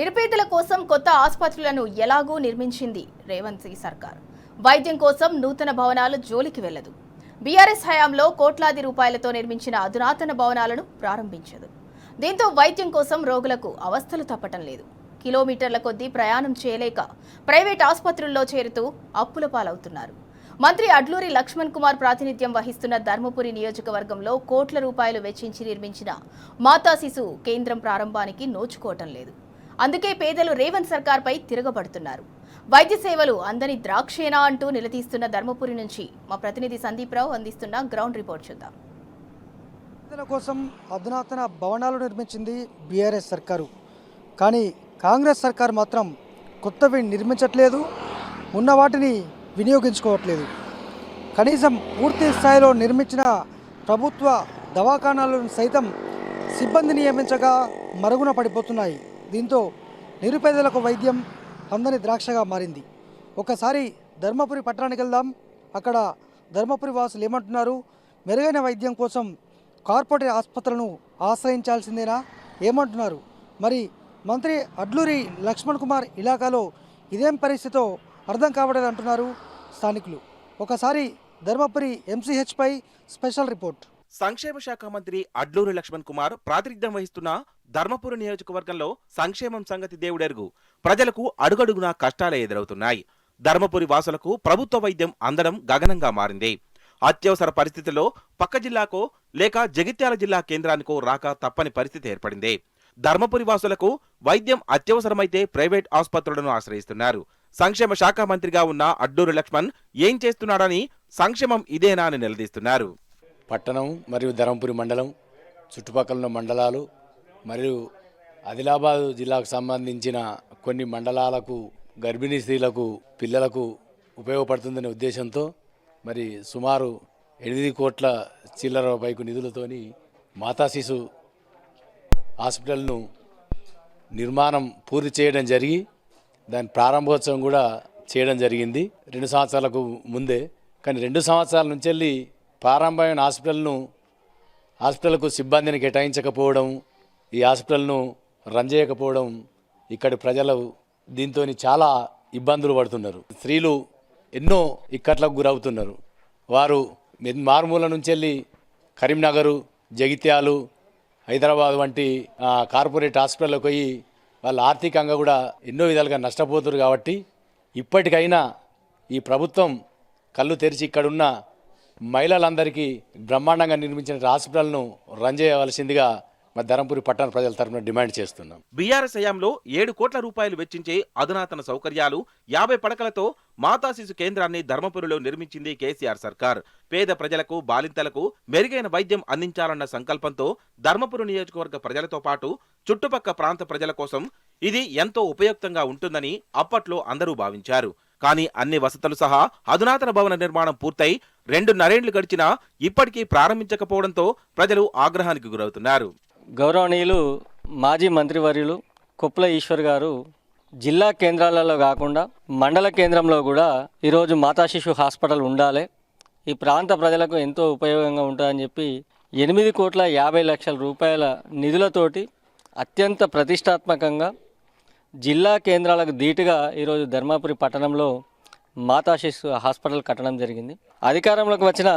నిరుపేదల కోసం కొత్త ఆసుపత్రులను ఎలాగూ నిర్మించింది రేవంత్ సర్కార్. వైద్యం కోసం నూతన భవనాలు జోలికి వెళ్లదు. బీఆర్ఎస్ హయాంలో కోట్లాది రూపాయలతో నిర్మించిన అధునాతన భవనాలను ప్రారంభించదు. దీంతో వైద్యం కోసం రోగులకు అవస్థలు తప్పటం లేదు. కిలోమీటర్ల కొద్దీ ప్రయాణం చేయలేక ప్రైవేట్ ఆసుపత్రుల్లో చేరుతూ అప్పుల పాలవుతున్నారు. మంత్రి అడ్లూరి లక్ష్మణ్ కుమార్ ప్రాతినిధ్యం వహిస్తున్న ధర్మపురి నియోజకవర్గంలో కోట్ల రూపాయలు వెచ్చించి నిర్మించిన మాతా శిశు కేంద్రం ప్రారంభానికి నోచుకోవటం లేదు. అందుకే పేదలు రేవంత్ సర్కార్పై తిరగబడుతున్నారు. వైద్య సేవలు అందని ద్రాక్షేనా అంటూ నిలదీస్తున్న ధర్మపురి నుంచి మా ప్రతినిధి సందీప్ రావు అందిస్తున్న గ్రౌండ్ రిపోర్ట్ చూద్దాం. పేదల కోసం అధునాతన భవనాలు నిర్మించింది బీఆర్ఎస్ సర్కారు. కానీ కాంగ్రెస్ సర్కారు మాత్రం కొత్తవి నిర్మించట్లేదు, ఉన్న వాటిని వినియోగించుకోవట్లేదు. కనీసం పూర్తి స్థాయిలో నిర్మించిన ప్రభుత్వ దవాఖానాలను సైతం సిబ్బంది నియమించగా మరుగున పడిపోతున్నాయి. దీంతో నిరుపేదలకు వైద్యం అందని ద్రాక్షగా మారింది. ఒకసారి ధర్మపురి పట్టణానికి వెళ్దాం. అక్కడ ధర్మపురి వాసులు ఏమంటున్నారు? మెరుగైన వైద్యం కోసం కార్పొరేట్ ఆసుపత్రులను ఆశ్రయించాల్సిందేనా? ఏమంటున్నారు? మరి మంత్రి అడ్లూరి లక్ష్మణ్ కుమార్ ఇలాకాలో ఇదేం పరిస్థితో అర్థం కావడలేదు అంటున్నారు స్థానికులు. ఒకసారి ధర్మపురి ఎంసీహెచ్పై స్పెషల్ రిపోర్ట్. సంక్షేమ శాఖ మంత్రి అడ్లూరి లక్ష్మణ్ కుమార్ ప్రాతినిధ్యం వహిస్తున్న ధర్మపురి నియోజకవర్గంలో సంక్షేమం సంగతి దేవుడెరుగు. ప్రజలకు అడుగడుగునా కష్టాలే ఎదురవుతున్నాయి. ధర్మపురి వాసులకు ప్రభుత్వ వైద్యం అందడం గగనంగా మారింది. అత్యవసర పరిస్థితుల్లో పక్క జిల్లాకో లేక జగిత్యాల జిల్లా కేంద్రానికో రాక తప్పని పరిస్థితి ఏర్పడింది. ధర్మపురి వాసులకు వైద్యం అత్యవసరమైతే ప్రైవేట్ ఆసుపత్రులను ఆశ్రయిస్తున్నారు. సంక్షేమ శాఖ మంత్రిగా ఉన్న అడ్లూరి లక్ష్మణ్ ఏం చేస్తున్నాడని, సంక్షేమం ఇదేనా అని నిలదీస్తున్నారు. పట్టణం మరియు ధర్మపురి మండలం చుట్టుపక్కల ఉన్న మండలాలు మరియు ఆదిలాబాద్ జిల్లాకు సంబంధించిన కొన్ని మండలాలకు గర్భిణీ స్త్రీలకు పిల్లలకు ఉపయోగపడుతుందనే ఉద్దేశంతో మరి సుమారు 8 కోట్ల చిల్లర పైకు నిధులతోని మాతా శిశు హాస్పిటల్ను నిర్మాణం పూర్తి చేయడం జరిగి దాని ప్రారంభోత్సవం కూడా చేయడం జరిగింది 2 సంవత్సరాలకు ముందే. కానీ 2 సంవత్సరాల నుంచి వెళ్ళి ప్రారంభమైన హాస్పిటల్కు సిబ్బందిని కేటాయించకపోవడం, ఈ హాస్పిటల్ను రన్ చేయకపోవడం ఇక్కడి ప్రజలు దీంతో చాలా ఇబ్బందులు పడుతున్నారు. స్త్రీలు ఎన్నో ఇక్కట్లకు గురవుతున్నారు. వారు మారుమూల నుంచి వెళ్ళి కరీంనగరు, జగిత్యాలు, హైదరాబాద్ వంటి కార్పొరేట్ హాస్పిటల్కి పోయి వాళ్ళు ఆర్థికంగా కూడా ఎన్నో విధాలుగా నష్టపోతున్నారు. కాబట్టి ఇప్పటికైనా ఈ ప్రభుత్వం కళ్ళు తెరిచి ఇక్కడున్న మహిళలందరికీ బ్రహ్మాండంగా నిర్మించిన హాస్పిటల్ను రన్ చేయవలసిందిగా మా ధర్మపురి పట్టణ ప్రజల తరఫున డిమాండ్ చేస్తున్నాం. బీఆర్ఎస్ హయాంలో 7 కోట్ల రూపాయలు వెచ్చించే అధునాతన సౌకర్యాలు 50 పడకలతో మాతా శిశు కేంద్రాన్ని ధర్మపురిలో నిర్మించింది కేసీఆర్ సర్కార్. పేద ప్రజలకు, బాలింతలకు మెరుగైన వైద్యం అందించాలన్న సంకల్పంతో ధర్మపురి నియోజకవర్గ ప్రజలతో పాటు చుట్టుపక్క ప్రాంత ప్రజల కోసం ఇది ఎంతో ఉపయుక్తంగా ఉంటుందని అప్పట్లో అందరూ భావించారు. కానీ అన్ని వసతులు సహా అధునాతన భవన నిర్మాణం పూర్తయి 2.5 ఏళ్లు గడిచినా ఇప్పటికీ ప్రారంభించకపోవడంతో ప్రజలు ఆగ్రహానికి గురవుతున్నారు. గౌరవనీయులు మాజీ మంత్రివర్యులు కొప్పుల ఈశ్వర్ గారు జిల్లా కేంద్రాలలో కాకుండా మండల కేంద్రంలో కూడా ఈరోజు మాతా శిశు హాస్పిటల్ ఉండాలి, ఈ ప్రాంత ప్రజలకు ఎంతో ఉపయోగంగా ఉంటుందని చెప్పి 8,50,00,000 రూపాయల నిధులతోటి అత్యంత ప్రతిష్టాత్మకంగా జిల్లా కేంద్రాలకు ధీటుగా ఈరోజు ధర్మపురి పట్టణంలో మాతా శిశు హాస్పిటల్ కట్టడం జరిగింది. అధికారంలోకి వచ్చిన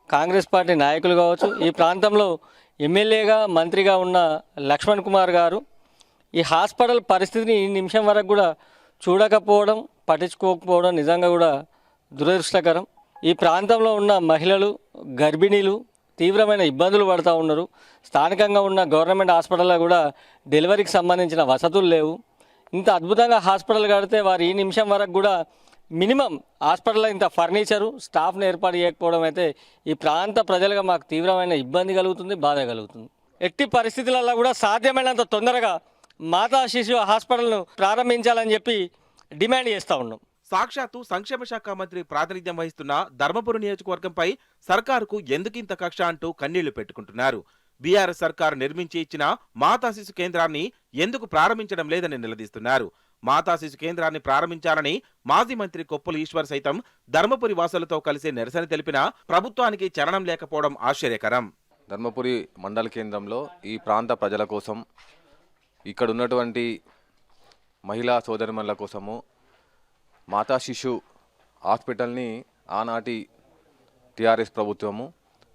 కాంగ్రెస్ పార్టీ నాయకులు కావచ్చు, ఈ ప్రాంతంలో ఎమ్మెల్యేగా మంత్రిగా ఉన్న లక్ష్మణ్ కుమార్ గారు ఈ హాస్పిటల్ పరిస్థితిని ఈ నిమిషం వరకు కూడా చూడకపోవడం, పట్టించుకోకపోవడం నిజంగా కూడా దురదృష్టకరం. ఈ ప్రాంతంలో ఉన్న మహిళలు, గర్భిణీలు తీవ్రమైన ఇబ్బందులు పడుతూ ఉన్నారు. స్థానికంగా ఉన్న గవర్నమెంట్ హాస్పిటల్లో కూడా డెలివరీకి సంబంధించిన వసతులు లేవు. ఇంత అద్భుతంగా హాస్పిటల్ కడితే వారు ఈ నిమిషం వరకు కూడా మినిమం హాస్పిటల్లో ఇంత ఫర్నిచరు, స్టాఫ్ను ఏర్పాటు చేయకపోవడం అయితే ఈ ప్రాంత ప్రజలుగా మాకు తీవ్రమైన ఇబ్బంది కలుగుతుంది, బాధ కలుగుతుంది. ఎట్టి పరిస్థితులలో కూడా సాధ్యమైనంత తొందరగా మాతా శిశు హాస్పిటల్ను ప్రారంభించాలని చెప్పి డిమాండ్ చేస్తూ ఉన్నాం. సాక్షాత్తు సంక్షేమ శాఖ మంత్రి ప్రాతినిధ్యం వహిస్తున్న ధర్మపురి నియోజకవర్గంపై సర్కారుకు ఎందుకింత కక్ష అంటూ కన్నీళ్లు పెట్టుకుంటున్నారు. బీఆర్ఎస్ సర్కారు నిర్మించి ఇచ్చిన మాతా శిశు కేంద్రాన్ని ఎందుకు ప్రారంభించడం లేదని నిలదీస్తున్నారు. మాతా శిశు కేంద్రాన్ని ప్రారంభించాలని మాజీ మంత్రి కొప్పుల ఈశ్వర్ సైతం ధర్మపురి వాసులతో కలిసి నిరసన తెలిపినా ప్రభుత్వానికి చలనం లేకపోవడం ఆశ్చర్యకరం. ధర్మపురి మండల కేంద్రంలో ఈ ప్రాంత ప్రజల కోసం ఇక్కడ ఉన్నటువంటి మహిళా సోదరిమణుల కోసము మాతా శిశు హాస్పిటల్ని ఆనాటి టీఆర్ఎస్ ప్రభుత్వము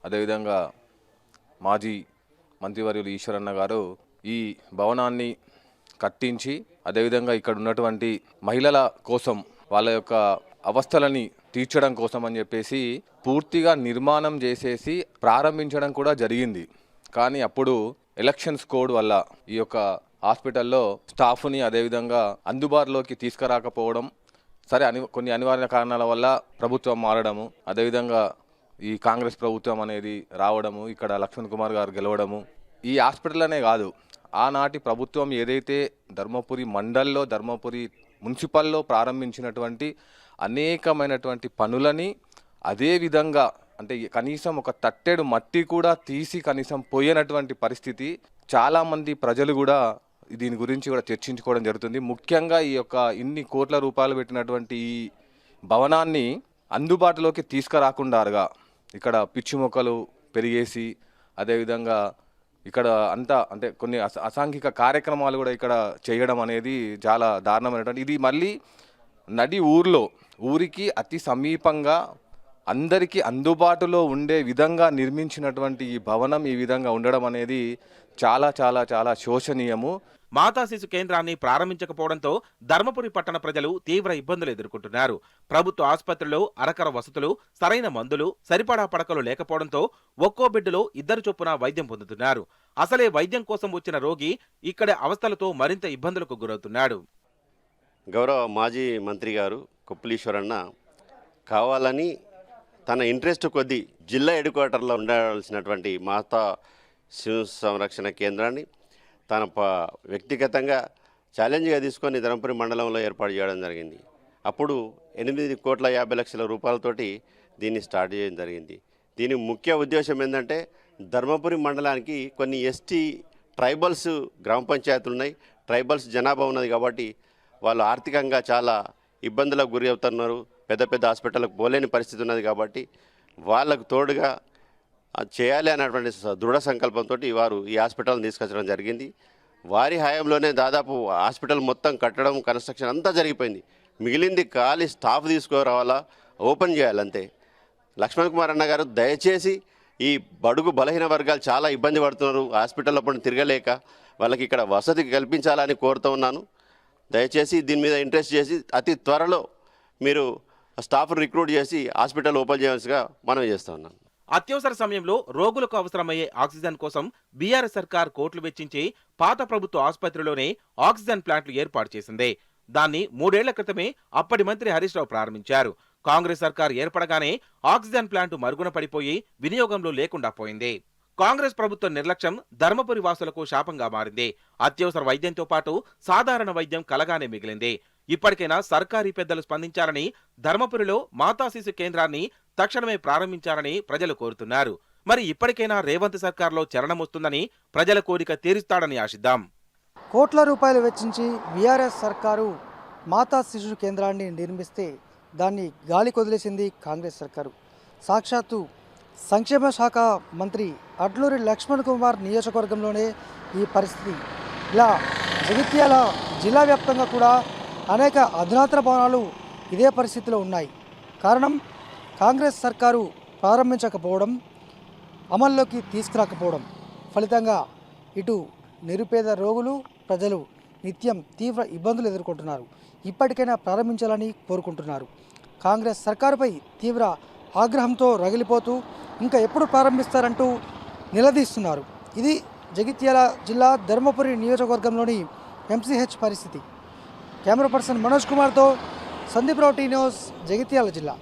అదేవిధంగా మాజీ మంత్రివర్యులు ఈశ్వరన్న గారు ఈ భవనాన్ని కట్టించి అదేవిధంగా ఇక్కడ ఉన్నటువంటి మహిళల కోసం వాళ్ళ యొక్క అవస్థలని తీర్చడం కోసం అని చెప్పేసి పూర్తిగా నిర్మాణం చేసేసి ప్రారంభించడం కూడా జరిగింది. కానీ అప్పుడు ఎలక్షన్స్ కోడ్ వల్ల ఈ యొక్క హాస్పిటల్లో స్టాఫ్ని అదేవిధంగా అందుబాటులోకి తీసుకురాకపోవడం, సరే కొన్ని అనివార్య కారణాల వల్ల ప్రభుత్వం మారడము, అదేవిధంగా ఈ కాంగ్రెస్ ప్రభుత్వం అనేది రావడము, ఇక్కడ లక్ష్మణ్ కుమార్ గారు గెలవడము, ఈ హాస్పిటల్ అనే కాదు ఆనాటి ప్రభుత్వం ఏదైతే ధర్మపురి మండల్లో ధర్మపురి మున్సిపల్లో ప్రారంభించినటువంటి అనేకమైనటువంటి పనులని అదే విధంగా అంటే కనీసం ఒక తట్టెడు మట్టి కూడా తీసి కనీసం పోయినటువంటి పరిస్థితి. చాలామంది ప్రజలు కూడా దీని గురించి కూడా చర్చించుకోవడం జరుగుతుంది. ముఖ్యంగా ఈ యొక్క ఇన్ని కోట్ల రూపాయలు పెట్టినటువంటి ఈ భవనాన్ని అందుబాటులోకి తీసుకురాకుండారుగా ఇక్కడ పిచ్చి మొక్కలు పెరిగేసి అదేవిధంగా ఇక్కడ అంతా అంటే కొన్ని అసాంఘిక కార్యక్రమాలు కూడా ఇక్కడ చేయడం అనేది చాలా దారుణమైనటువంటి. ఇది మళ్ళీ నడి ఊరికి అతి సమీపంగా అందరికీ అందుబాటులో ఉండే విధంగా నిర్మించినటువంటి ఈ భవనం ఈ విధంగా ఉండడం అనేది చాలా చాలా చాలా శోచనీయము. మాతా శిశు కేంద్రాన్ని ప్రారంభించకపోవడంతో ధర్మపురి పట్టణ ప్రజలు తీవ్ర ఇబ్బందులు ఎదుర్కొంటున్నారు. ప్రభుత్వ ఆసుపత్రిలో అరకర వసతులు, సరైన మందులు, సరిపడా పడకలు లేకపోవడంతో ఒక్కో బెడ్డులో 2 చొప్పున వైద్యం పొందుతున్నారు. అసలే వైద్యం కోసం వచ్చిన రోగి ఇక్కడి అవస్థలతో మరింత ఇబ్బందులకు గురవుతున్నాడు. గౌరవ మాజీ మంత్రి గారు కొప్పులీశ్వరన్న కావాలని తన ఇంట్రెస్ట్ కొద్దీ జిల్లా హెడ్ క్వార్టర్లో ఉండాల్సినటువంటి మాతా శిశు సంరక్షణ కేంద్రాన్ని తన వ్యక్తిగతంగా ఛాలెంజ్గా తీసుకొని ధర్మపురి మండలంలో ఏర్పాటు చేయడం జరిగింది. అప్పుడు 8,50,00,000 రూపాయలతోటి దీన్ని స్టార్ట్ చేయడం జరిగింది. దీని ముఖ్య ఉద్దేశం ఏంటంటే ధర్మపురి మండలానికి కొన్ని ఎస్టీ ట్రైబల్స్ గ్రామ పంచాయతీలు ఉన్నాయి, ట్రైబల్స్ జనాభా ఉన్నది కాబట్టి వాళ్ళు ఆర్థికంగా చాలా ఇబ్బందులకు గురి అవుతున్నారు. పెద్ద పెద్ద హాస్పిటల్కి పోలేని పరిస్థితి ఉన్నది కాబట్టి వాళ్ళకు తోడుగా చేయాలి అన్నటువంటి దృఢ సంకల్పంతో వారు ఈ హాస్పిటల్ని తీసుకొచ్చడం జరిగింది. వారి హయాంలోనే దాదాపు హాస్పిటల్ మొత్తం కట్టడం, కన్స్ట్రక్షన్ అంతా జరిగిపోయింది. మిగిలింది ఖాళీ స్టాఫ్ తీసుకురావాలా, ఓపెన్ చేయాలంతే. లక్ష్మణ్ కుమార్ అన్న గారు దయచేసి ఈ బడుగు బలహీన వర్గాలు చాలా ఇబ్బంది పడుతున్నారు, హాస్పిటల్లో పని తిరగలేక వాళ్ళకి ఇక్కడ వసతి కల్పించాలని కోరుతూ ఉన్నాను. దయచేసి దీని మీద ఇంట్రెస్ట్ చేసి అతి త్వరలో మీరు స్టాఫ్ రిక్రూట్ చేసి హాస్పిటల్ ఓపెన్ చేయాల్సిగా మనం చేస్తూ ఉన్నాం. అత్యవసర సమయంలో రోగులకు అవసరమయ్యే ఆక్సిజన్ కోసం బీఆర్ఎస్ సర్కార్ కోట్లు వెచ్చించి పాత ప్రభుత్వ ఆసుపత్రిలోనే ఆక్సిజన్ ప్లాంట్లు ఏర్పాటు చేసింది. దాన్ని 3 ఏళ్ల క్రితమే అప్పటి మంత్రి హరీష్ రావు ప్రారంభించారు. కాంగ్రెస్ సర్కార్ ఏర్పడగానే ఆక్సిజన్ ప్లాంటు మరుగున పడిపోయి వినియోగంలో లేకుండా పోయింది. కాంగ్రెస్ ప్రభుత్వ నిర్లక్ష్యం ధర్మపురి వాసులకు శాపంగా మారింది. అత్యవసర వైద్యంతో పాటు సాధారణ వైద్యం కలగానే మిగిలింది. ఇప్పటికైనా సర్కారీ పెద్దలు స్పందించాలని, ధర్మపురిలో మాతా శిశు కేంద్రాన్ని తక్షణమే ప్రారంభించాలని ప్రజలు కోరుతున్నారు. మరి ఇప్పటికైనా రేవంత్ సర్కార్లో చలనం వస్తుందని, ప్రజల కోరిక తీరుస్తాడని ఆశిద్దాం. కోట్ల రూపాయలు వెచ్చించి బీఆర్ఎస్ సర్కారు మాతా శిశు కేంద్రాన్ని నిర్మిస్తే దాన్ని గాలి కొదిలేసింది కాంగ్రెస్ సర్కారు. సాక్షాత్తు సంక్షేమ శాఖ మంత్రి అడ్లూరి లక్ష్మణ్ కుమార్ నియోజకవర్గంలోనే ఈ పరిస్థితి. ఇలా జగిత్యాల జిల్లా వ్యాప్తంగా కూడా అనేక అధునాతన భవనాలు ఇదే పరిస్థితిలో ఉన్నాయి. కారణం కాంగ్రెస్ సర్కారు ప్రారంభించకపోవడం, అమల్లోకి తీసుకురాకపోవడం. ఫలితంగా ఇటు నిరుపేద రోగులు, ప్రజలు నిత్యం తీవ్ర ఇబ్బందులు ఎదుర్కొంటున్నారు. ఇప్పటికైనా ప్రారంభించాలని కోరుకుంటున్నారు. కాంగ్రెస్ సర్కారుపై తీవ్ర ఆగ్రహంతో రగిలిపోతూ ఇంకా ఎప్పుడు ప్రారంభిస్తారంటూ నిలదీస్తున్నారు. ఇది జగిత్యాల జిల్లా ధర్మపురి నియోజకవర్గంలోని ఎంసీహెచ్ పరిస్థితి. కెమెరా పర్సన్ మనోజ్ కుమార్తో సందీప్ రావు, టీ న్యూస్, జగిత్యాల జిల్లా.